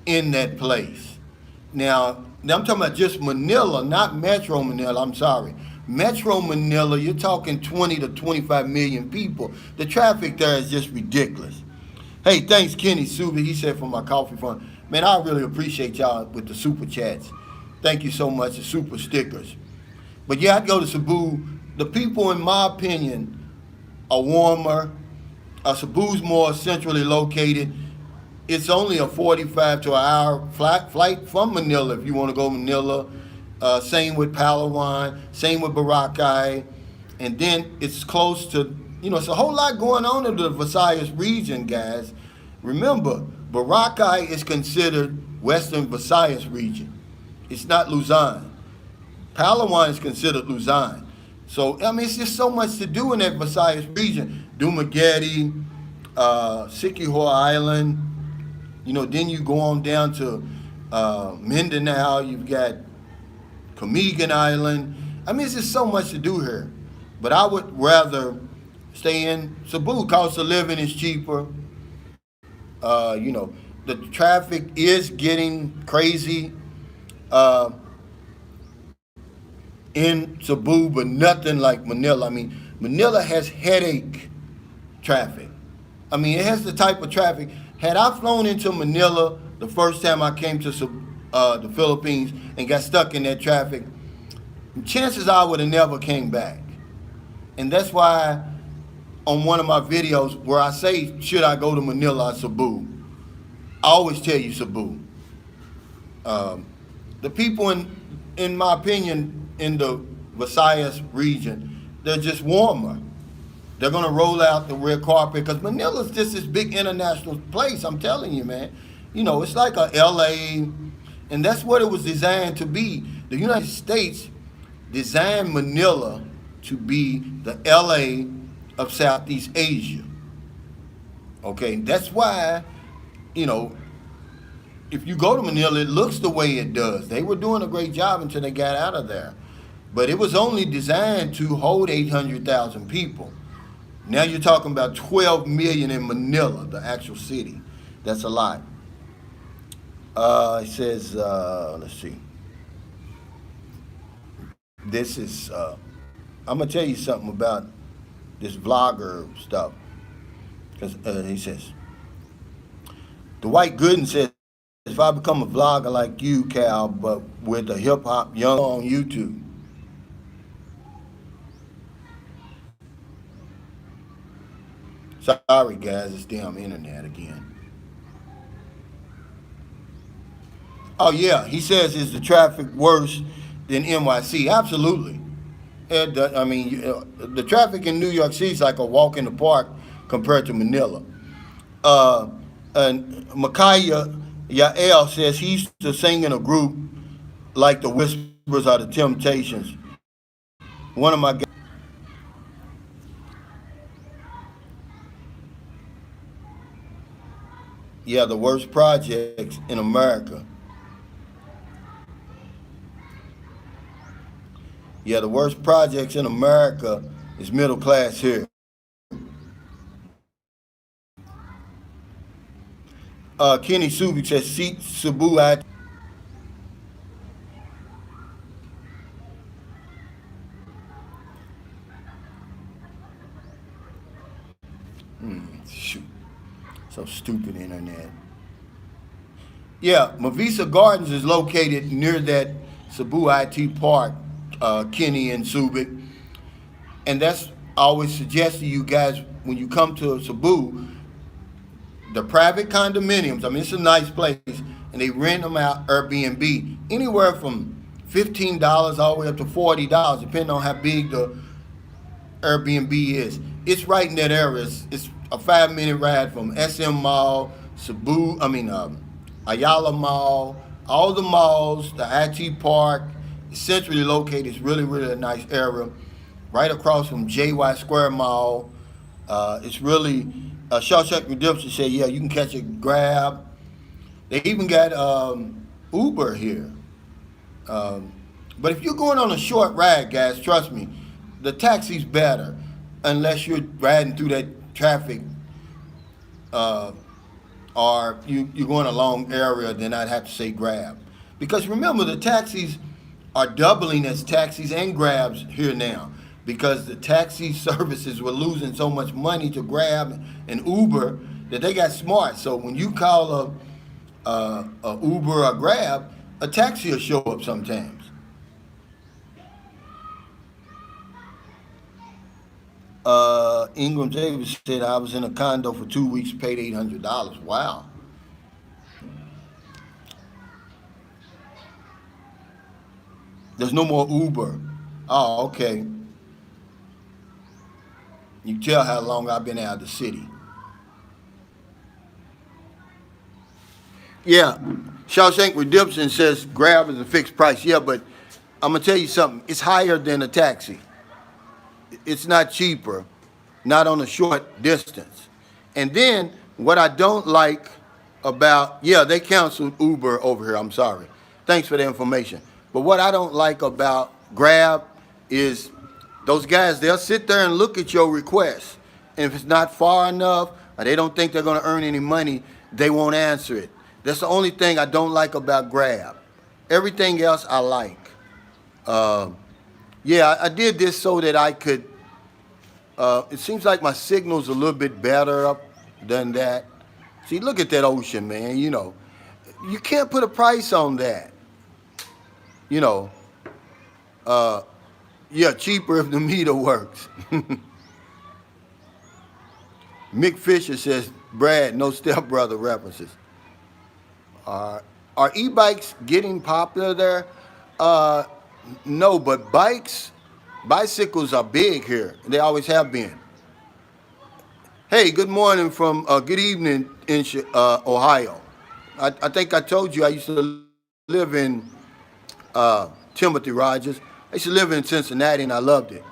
in that place. Now I'm talking about just Manila, not Metro Manila. I'm sorry. Metro Manila, you're talking 20 to 25 million people. The traffic there is just ridiculous. Hey, thanks, Kenny Subi. He said from my coffee fund. Man, I really appreciate y'all with the super chats. Thank you so much, the super stickers. But yeah, I'd go to Cebu. The people, in my opinion, are warmer. Cebu's more centrally located. It's only a 45 to an hour flight from Manila if you want to go to Manila. Same with Palawan, same with Boracay. And then it's close to, it's a whole lot going on in the Visayas region, guys. Remember, Boracay is considered Western Visayas region. It's not Luzon. Palawan is considered Luzon. So, it's just so much to do in that Visayas region. Dumaguete, Siquijor Island, then you go on down to Mindanao, you've got Camigan Island. It's just so much to do here. But I would rather stay in Cebu. Cost of living is cheaper. The traffic is getting crazy in Cebu, but nothing like Manila. Manila has headache traffic. It has the type of traffic. Had I flown into Manila the first time I came to the Philippines and got stuck in that traffic, chances are I would have never came back. And that's why on one of my videos where I say, should I go to Manila or Cebu, I always tell you Cebu. The people, in my opinion, in the Visayas region, they're just warmer. They're going to roll out the red carpet because Manila's just this big international place, I'm telling you, man. It's like a LA, and that's what it was designed to be. The United States designed Manila to be the LA of Southeast Asia. Okay, that's why, if you go to Manila, it looks the way it does. They were doing a great job until they got out of there. But it was only designed to hold 800,000 people. Now you're talking about 12 million in Manila, the actual city. That's a lot. It says, let's see. This is, I'm going to tell you something about this vlogger stuff. Because he says, Dwight Gooden says, if I become a vlogger like you, Cal, but with a hip-hop young on YouTube. Sorry, guys, it's damn internet again. Oh, yeah, he says, is the traffic worse than NYC? Absolutely. The traffic in New York City is like a walk in the park compared to Manila. And Micaiah Yael says he used to sing in a group like the Whispers or the Temptations. One of my the worst projects in America. Yeah, the worst projects in America is middle class here. Kenny Subic says, Cebu at shoot. So stupid internet. Yeah, Mavisa Gardens is located near that Cebu IT Park, Kenny and Subic. And that's, I always suggest to you guys, when you come to Cebu, the private condominiums, it's a nice place, and they rent them out Airbnb, anywhere from $15 all the way up to $40, depending on how big Airbnb is. It's right in that area. It's a 5 minute ride from SM Mall, Cebu. I mean, Ayala Mall, all the malls, the IT Park. It's centrally located. It's really, really a nice area. Right across from JY Square Mall. It's really. Shawshank Redemption said, yeah, you can catch a Grab. They even got Uber here. Um, but if you're going on a short ride, guys, trust me, the taxi's better, unless you're riding through that traffic, uh, or you're going a long area. Then I'd have to say Grab, because remember the taxis are doubling as taxis and Grabs here now, because the taxi services were losing so much money to Grab and Uber that they got smart. So when you call a Uber or Grab, a taxi will show up sometimes. Ingram Davis said, I was in a condo for 2 weeks, paid $800. Wow. There's no more Uber. Oh, okay. You can tell how long I've been out of the city. Yeah. Shawshank Redemption says Grab is a fixed price. Yeah, but I'm going to tell you something. It's higher than a taxi. It's not cheaper, not on a short distance. And then what I don't like about, yeah, they canceled Uber over here. I'm sorry. Thanks for the information. But what I don't like about Grab is those guys, they'll sit there and look at your request. And if it's not far enough or they don't think they're going to earn any money, they won't answer it. That's the only thing I don't like about Grab. Everything else I like. Uh, yeah, I did this so that I could. It seems like my signal's a little bit better up than that. See, look at that ocean, man. You know, you can't put a price on that. You know, uh, yeah, cheaper if the meter works. Mick Fisher says, Brad, no stepbrother references. Are e-bikes getting popular there? Uh, no, but bicycles are big here. They always have been. Hey, good morning from, good evening in Ohio. I think I told you I used to live in Timothy Rogers. I used to live in Cincinnati and I loved it.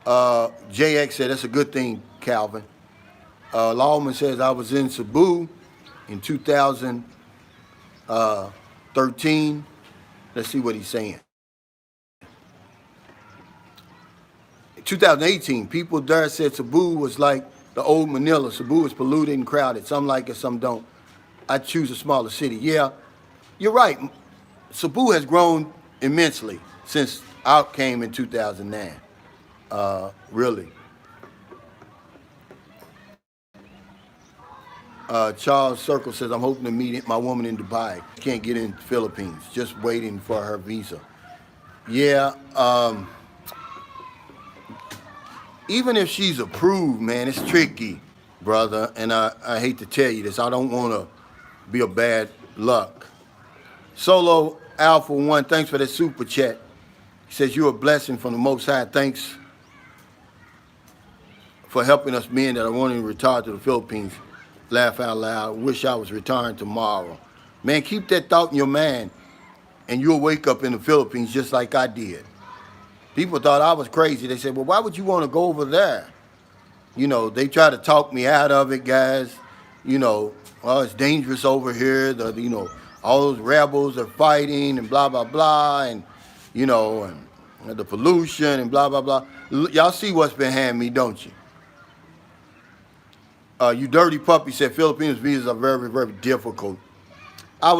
JX said, that's a good thing, Calvin. Lawman says, I was in Cebu in 2013. Let's see what he's saying. 2018, people there said Cebu was like the old Manila. Cebu is polluted and crowded. Some like it, some don't. I choose a smaller city. Yeah, you're right. Cebu has grown immensely since I came in 2009. Really. Charles Circle says, I'm hoping to meet my woman in Dubai. Can't get in the Philippines. Just waiting for her visa. Yeah. Even if she's approved, man, it's tricky, brother. And I hate to tell you this. I don't want to be a bad luck. Solo Alpha One, thanks for that super chat. He says, you're a blessing from the Most High. Thanks for helping us men that are wanting to retire to the Philippines. Laugh out loud. Wish I was retiring tomorrow. Man, keep that thought in your mind, and you'll wake up in the Philippines just like I did. People thought I was crazy. They said, well, why would you want to go over there? You know, they try to talk me out of it, guys. You know, well, it's dangerous over here. All those rebels are fighting and blah, blah, blah. And, and the pollution and blah, blah, blah. Y'all see what's behind me, don't you? You dirty puppy said Philippines visas are very, very difficult. I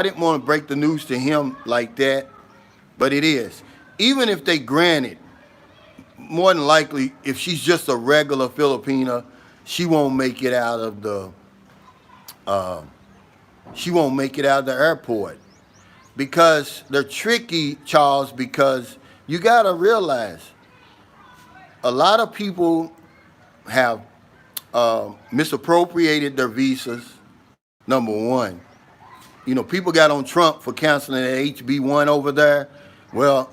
didn't want to break the news to him like that, but it is. Even if they grant it, more than likely, if she's just a regular Filipina, she won't make it out of the airport, because they're tricky, Charles. Because you gotta realize, a lot of people have misappropriated their visas. Number one, people got on Trump for canceling the HB1 over there. Well,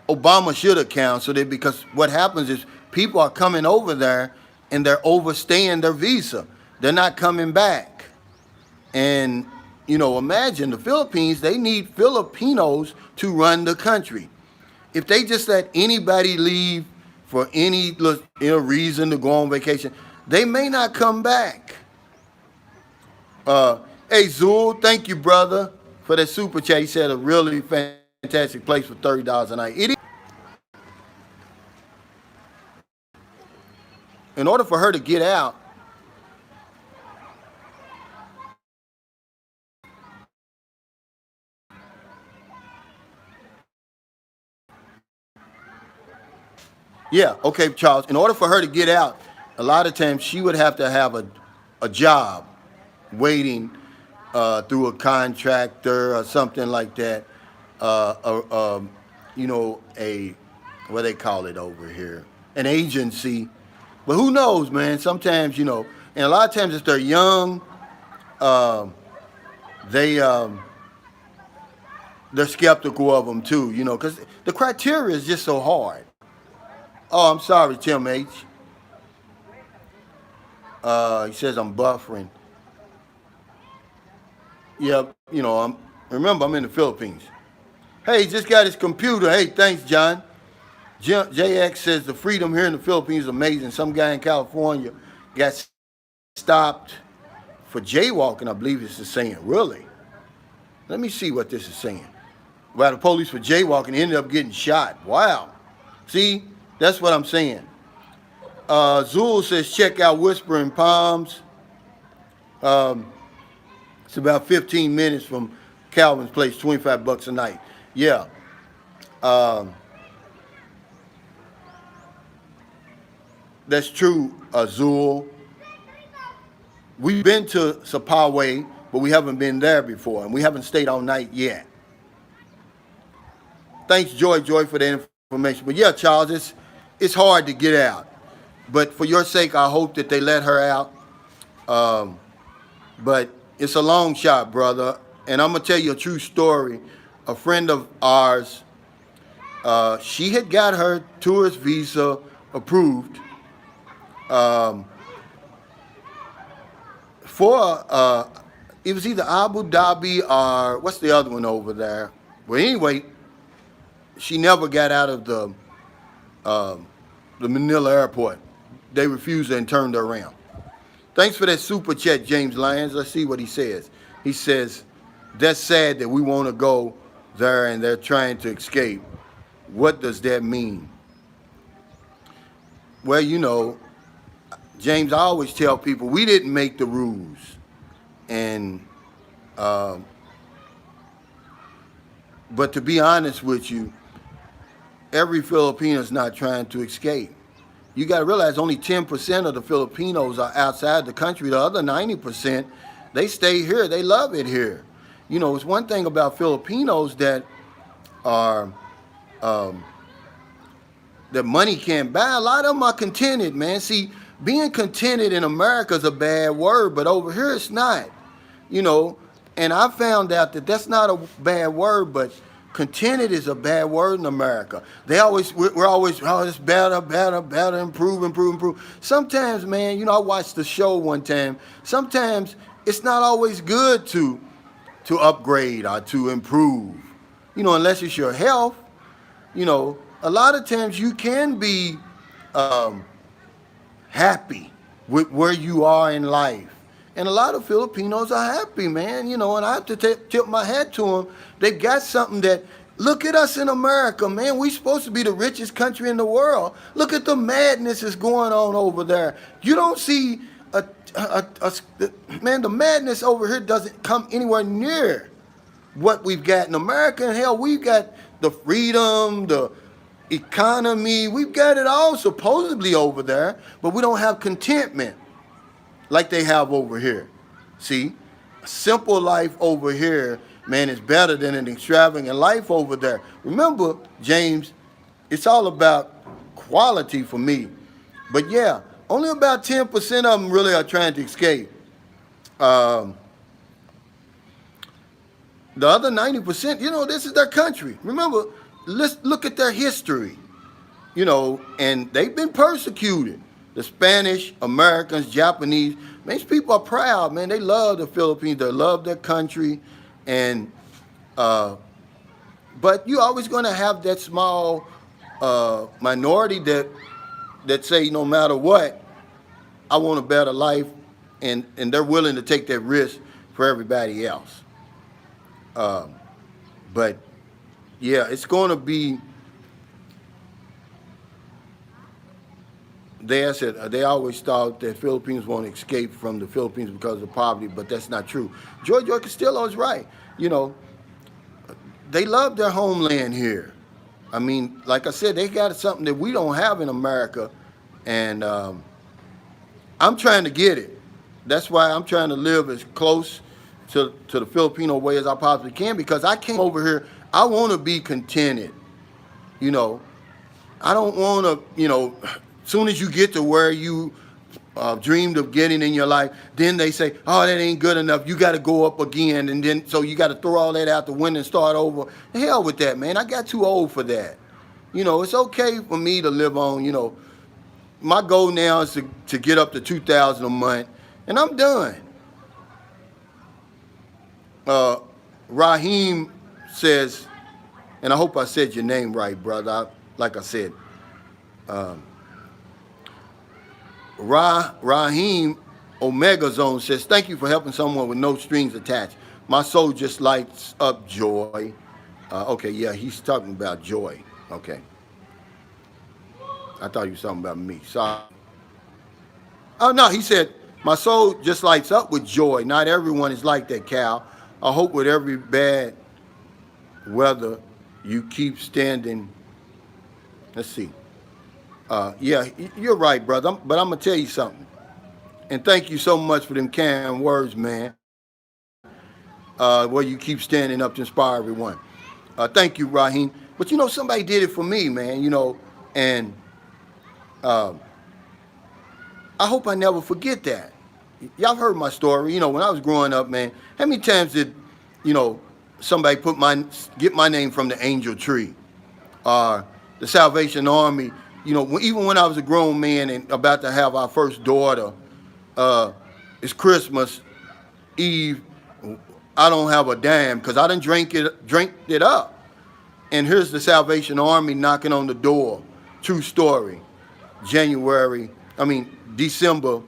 Obama should have canceled it because what happens is people are coming over there and they're overstaying their visa. They're not coming back. And, imagine the Philippines, they need Filipinos to run the country. If they just let anybody leave for any reason to go on vacation, they may not come back. Hey, Zul, thank you, brother, for that super chat. He said a really fantastic place for $30 a night. It is. In order for her to get out, yeah, okay, Charles. In order for her to get out, a lot of times she would have to have a job waiting through a contractor or something like that. A what they call it over here, an agency. But who knows, man? Sometimes, and a lot of times if they're young, they they're skeptical of them too, because the criteria is just so hard. Oh, I'm sorry, Tim H. He says I'm buffering. Yeah, remember I'm in the Philippines. Hey, just got his computer. Hey, thanks, John. JX says the freedom here in the Philippines is amazing. Some guy in California got stopped for jaywalking, I believe this is saying. Really? Let me see what this is saying. Well, the police for jaywalking ended up getting shot. Wow. See, that's what I'm saying. Zul says check out Whispering Palms. It's about 15 minutes from Calvin's place, $25 a night. Yeah. That's true, Azul. We've been to Sapaway, but we haven't been there before, and we haven't stayed all night yet. Thanks, Joy, for the information. But yeah, Charles, it's hard to get out. But for your sake, I hope that they let her out. But it's a long shot, brother. And I'm going to tell you a true story. A friend of ours, she had got her tourist visa approved for, it was either Abu Dhabi or, what's the other one over there? Well, anyway, she never got out of the Manila airport. They refused her and turned her around. Thanks for that super chat, James Lyons. Let's see what he says. He says, that's sad that we want to go there and they're trying to escape. What does that mean? Well, James, I always tell people we didn't make the rules. And, but to be honest with you, every Filipino is not trying to escape. You got to realize only 10% of the Filipinos are outside the country. The other 90%, they stay here. They love it here. It's one thing about Filipinos that are that money can't buy. A lot of them are contented, man. See, being contented in America is a bad word, but over here it's not. And I found out that that's not a bad word, but contented is a bad word in America. We're always, oh, it's better, improve. Sometimes, man, I watched the show one time. Sometimes it's not always good to upgrade or to improve, unless it's your health. A lot of times you can be happy with where you are in life. And a lot of Filipinos are happy, man, and I have to tip my hat to them. They've got something that, look at us in America, man. We're supposed to be the richest country in the world. Look at the madness that's going on over there. You don't see, man, the madness over here doesn't come anywhere near what we've got in America. And hell, we've got the freedom, the economy. We've got it all supposedly over there, but we don't have contentment like they have over here. See, a simple life over here, man, is better than an extravagant life over there. Remember, James, it's all about quality for me. But yeah, only about 10% of them really are trying to escape. The other 90%, this is their country. Remember, let's look at their history, and they've been persecuted. The Spanish, Americans, Japanese, man, these people are proud, man. They love the Philippines. They love their country, and but you're always going to have that small minority that say no matter what, I want a better life, and they're willing to take that risk for everybody else. But yeah, it's going to be. They always thought that Philippines won't escape from the Philippines because of poverty, but that's not true. George Castillo is right. They love their homeland here. I mean, like I said, they got something that we don't have in America, and I'm trying to get it. That's why I'm trying to live as close to the Filipino way as I possibly can, because I came over here, I want to be contented. I don't want to, soon as you get to where you dreamed of getting in your life, then they say, oh, that ain't good enough. You got to go up again. And then, so you got to throw all that out the window and start over. The hell with that, man. I got too old for that. It's okay for me to live on, my goal now is to get up to $2,000 a month, and I'm done. Raheem says, and I hope I said your name right, brother. Like I said, Raheem Omega Zone says, thank you for helping someone with no strings attached. My soul just lights up joy. Okay, yeah, he's talking about joy. Okay. I thought he was talking about me. Sorry. Oh, no, he said, my soul just lights up with joy. Not everyone is like that, Cal. I hope with every bad weather you keep standing. Let's see. Yeah, you're right, brother. But I'm going to tell you something. And thank you so much for them kind words, man. Where you keep standing up to inspire everyone. Thank you, Raheem. But, somebody did it for me, man, and I hope I never forget that. Y'all heard my story. When I was growing up, man, how many times did, somebody get my name from the Angel Tree? The Salvation Army. Even when I was a grown man and about to have our first daughter, it's Christmas Eve. I don't have a dime because I done drank it up. And here's the Salvation Army knocking on the door. True story. December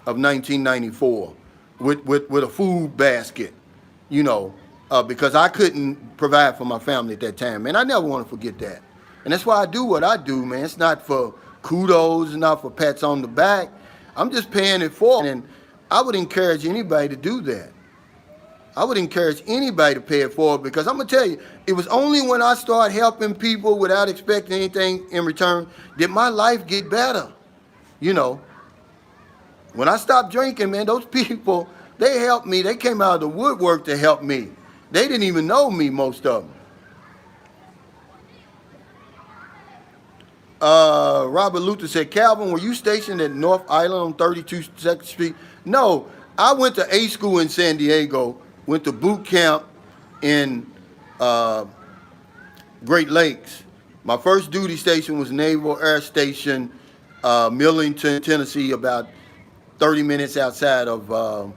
of 1994 with a food basket, because I couldn't provide for my family at that time. Man, I never want to forget that. And that's why I do what I do, man. It's not for kudos, it's not for pats on the back. I'm just paying it forward. And I would encourage anybody to do that. I would encourage anybody to pay it forward, because I'm going to tell you, it was only when I started helping people without expecting anything in return did my life get better. When I stopped drinking, man, those people, they helped me. They came out of the woodwork to help me. They didn't even know me, most of them. Robert Luther said, Calvin, were you stationed at North Island on 32nd Street? No, I went to A school in San Diego, went to boot camp in Great Lakes. My first duty station was Naval Air Station, Millington, Tennessee, about 30 minutes outside of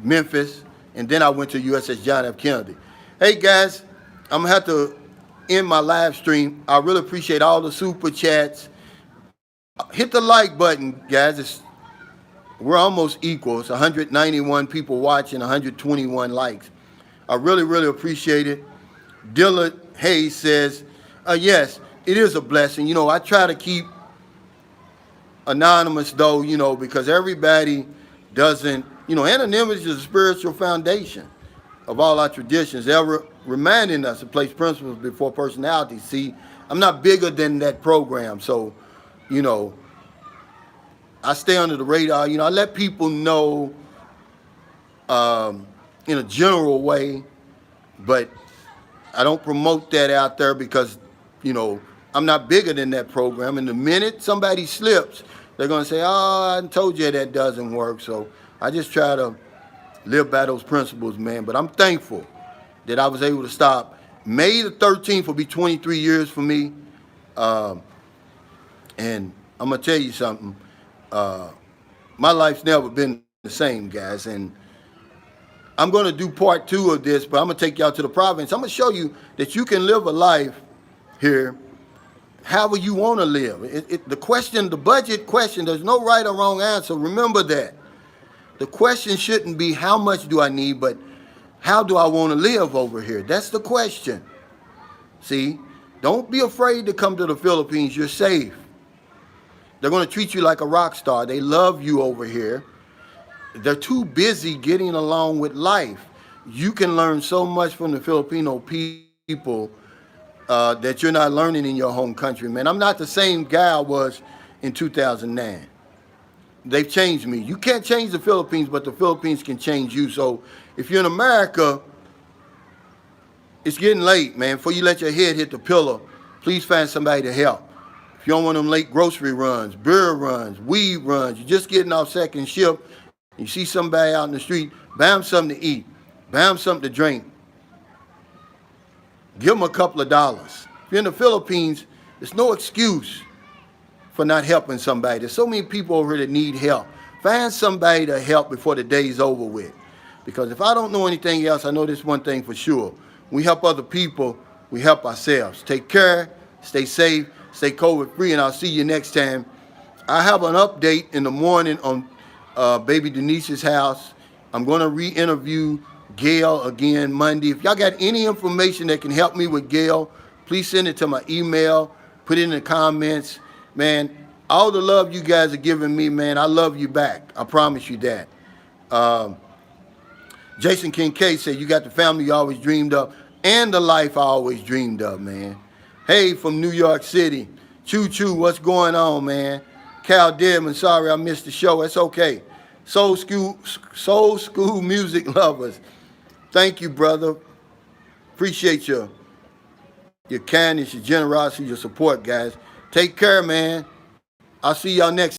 Memphis. And then I went to USS John F. Kennedy. Hey, guys, I'm going to have to end my live stream. I really appreciate all the super chats. Hit the like button, guys. We're almost equal. It's 191 people watching, 121 likes. I really, really appreciate it. Dillard Hayes says, yes, it is a blessing. I try to keep anonymous, though, because everybody doesn't, anonymity is a spiritual foundation of all our traditions, ever reminding us to place principles before personality. See, I'm not bigger than that program, so, I stay under the radar. I let people know in a general way, but I don't promote that out there because, I'm not bigger than that program. And the minute somebody slips, they're going to say, oh, I told you that doesn't work. So I just try to live by those principles, man. But I'm thankful that I was able to stop May the 13th will be 23 years for me. Um, and I'm going to tell you something. My life's never been the same, guys. And I'm going to do part 2 of this, but I'm going to take y'all to the province. I'm going to show you that you can live a life here however you want to live. The question, the budget question, there's no right or wrong answer. Remember that. The question shouldn't be how much do I need, but how do I want to live over here? That's the question. See, don't be afraid to come to the Philippines. You're safe. They're going to treat you like a rock star. They love you over here. They're too busy getting along with life. You can learn so much from the Filipino people that you're not learning in your home country, man. I'm not the same guy I was in 2009. They've changed me. You can't change the Philippines, but the Philippines can change you. So if you're in America, it's getting late, man. Before you let your head hit the pillow, please find somebody to help. If you don't want them late grocery runs, beer runs, weed runs, you're just getting off second shift, you see somebody out in the street, buy them something to eat, buy them something to drink. Give them a couple of dollars. If you're in the Philippines, there's no excuse for not helping somebody. There's so many people over here that need help. Find somebody to help before the day's over with. Because if I don't know anything else, I know this one thing for sure. We help other people, we help ourselves. Take care, stay safe, stay COVID-free, and I'll see you next time. I have an update in the morning on baby Denise's house. I'm going to re-interview Gail again Monday. If y'all got any information that can help me with Gail, please send it to my email, put it in the comments. Man, all the love you guys are giving me, man, I love you back. I promise you that. Jason Kincaid said, you got the family you always dreamed of and the life I always dreamed of, man. Hey, from New York City. Choo Choo, what's going on, man? Cal Deadman, sorry I missed the show. It's okay. Soul School music lovers. Thank you, brother. Appreciate your kindness, your generosity, your support, guys. Take care, man. I'll see y'all next